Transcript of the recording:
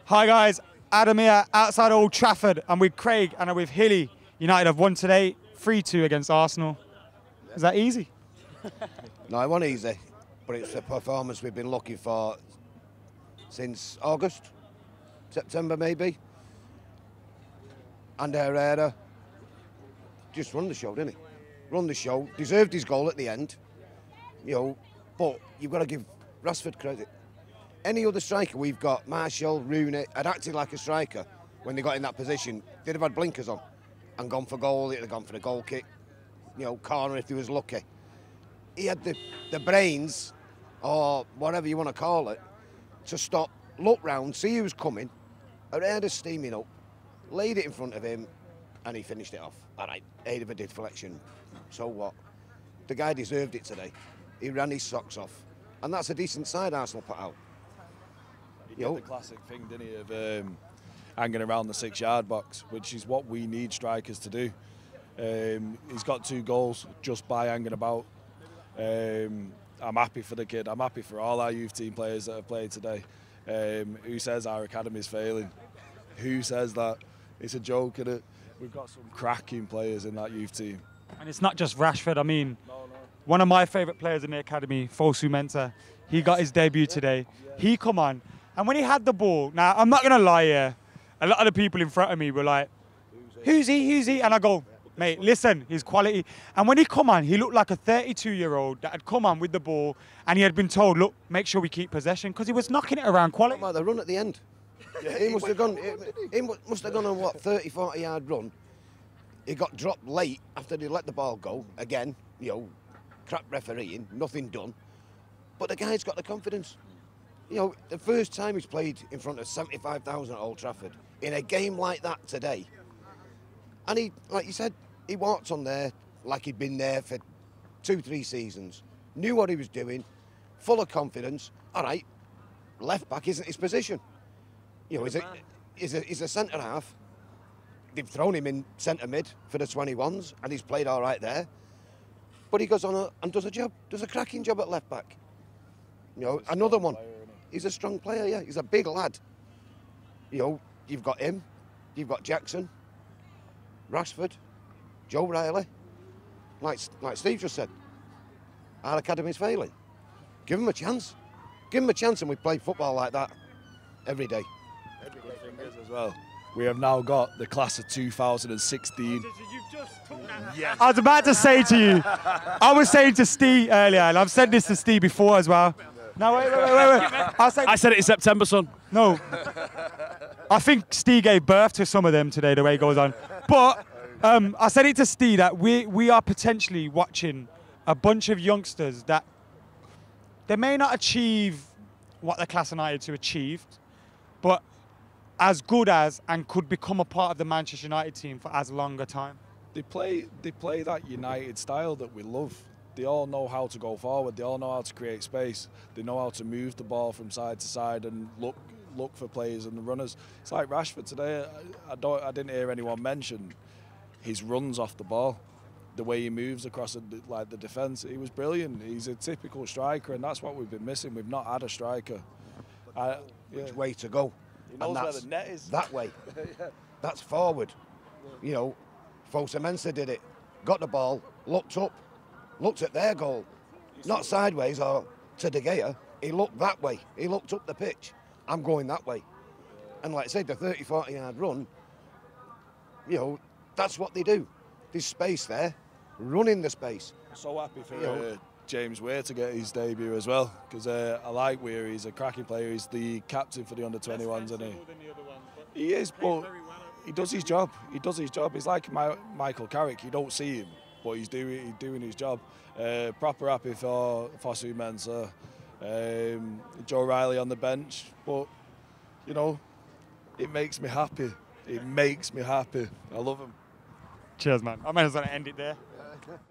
Hi guys, Adam here outside Old Trafford. I'm with Craig and I'm with Hilly. United have won today 3-2 against Arsenal. Is that easy? No, it wasn't easy, but it's a performance we've been looking for since August, September maybe. And Herrera just run the show, didn't he? Run the show, deserved his goal at the end, but you've got to give Rashford credit. Any other striker we've got, Martial, Rooney, had acted like a striker when they got in that position. They'd have had blinkers on and gone for goal, they'd have gone for the goal kick, corner if he was lucky. He had the brains, or whatever you want to call it, to stop, look round, see who's coming, Herrera steaming up, laid it in front of him, and he finished it off. All right, aid of a deflection, so what? The guy deserved it today. He ran his socks off, and that's a decent side Arsenal put out. He did the classic thing, didn't he, of hanging around the 6-yard box, which is what we need strikers to do. He's got 2 goals just by hanging about. I'm happy for the kid. I'm happy for all our youth team players that have played today. Who says our academy's failing? Who says that? It's a joke, isn't it? We've got some cracking players in that youth team. And it's not just Rashford. I mean, one of my favourite players in the academy, Howson Snr, he got his debut today. He come on, and when he had the ball, now I'm not going to lie here, a lot of the people in front of me were like, who's he? And I go, mate, listen, his quality. And when he come on, he looked like a 32-year-old that had come on with the ball and he had been told, look, make sure we keep possession, because he was knocking it around quality. What about the run at the end? He must have gone on, what, 30, 40-yard run. He got dropped late after they let the ball go. Again, crap refereeing, nothing done. But the guy's got the confidence. The first time he's played in front of 75,000 at Old Trafford, in a game like that today. And he, like you said, he walked on there like he'd been there for 2-3 seasons. Knew what he was doing, full of confidence. All right, left back isn't his position. He's a centre half. They've thrown him in centre mid for the 21s, and he's played all right there. But he goes on and does a cracking job at left back. Another one. He's a strong player, yeah. He's a big lad. You've got him, you've got Jackson, Rashford, Joe Riley. Like Steve just said, our academy's failing. Give him a chance. Give him a chance, and we play football like that every day. Every day fingers as well. We have now got the class of 2016. Yes. I was about to say to you, I was saying to Steve earlier, and I've said this to Steve before as well. No, wait. I said it in September, son. No. I think Steve gave birth to some of them today, the way it goes on. But I said it to Steve that we are potentially watching a bunch of youngsters that they may not achieve what the class of '92 achieved, but as good as and could become a part of the Manchester United team for as long a time. They play that United style that we love. They all know how to go forward. They all know how to create space. They know how to move the ball from side to side and look for players and the runners. It's like Rashford today. I didn't hear anyone mention his runs off the ball, the way he moves across the defence. He was brilliant. He's a typical striker, and that's what we've been missing. We've not had a striker. Which way to go? He knows where the net is. That way. Yeah. That's forward. Howson Snr did it. Got the ball, looked up, looked at their goal. Not sideways or to De Gea. He looked that way. He looked up the pitch. I'm going that way. And like I said, the 30, 40-yard run, that's what they do. There's space there, running the space. So happy for James Weir to get his debut as well, because I like Weir. He's a cracking player. He's the captain for the under-21s, isn't he? He is, but he does his job. He does his job. He's like Michael Carrick. You don't see him, but he's doing his job. Proper happy for Howson Snr. Joe Riley on the bench, but it makes me happy. It makes me happy. I love him. Cheers, man. I might as well end it there.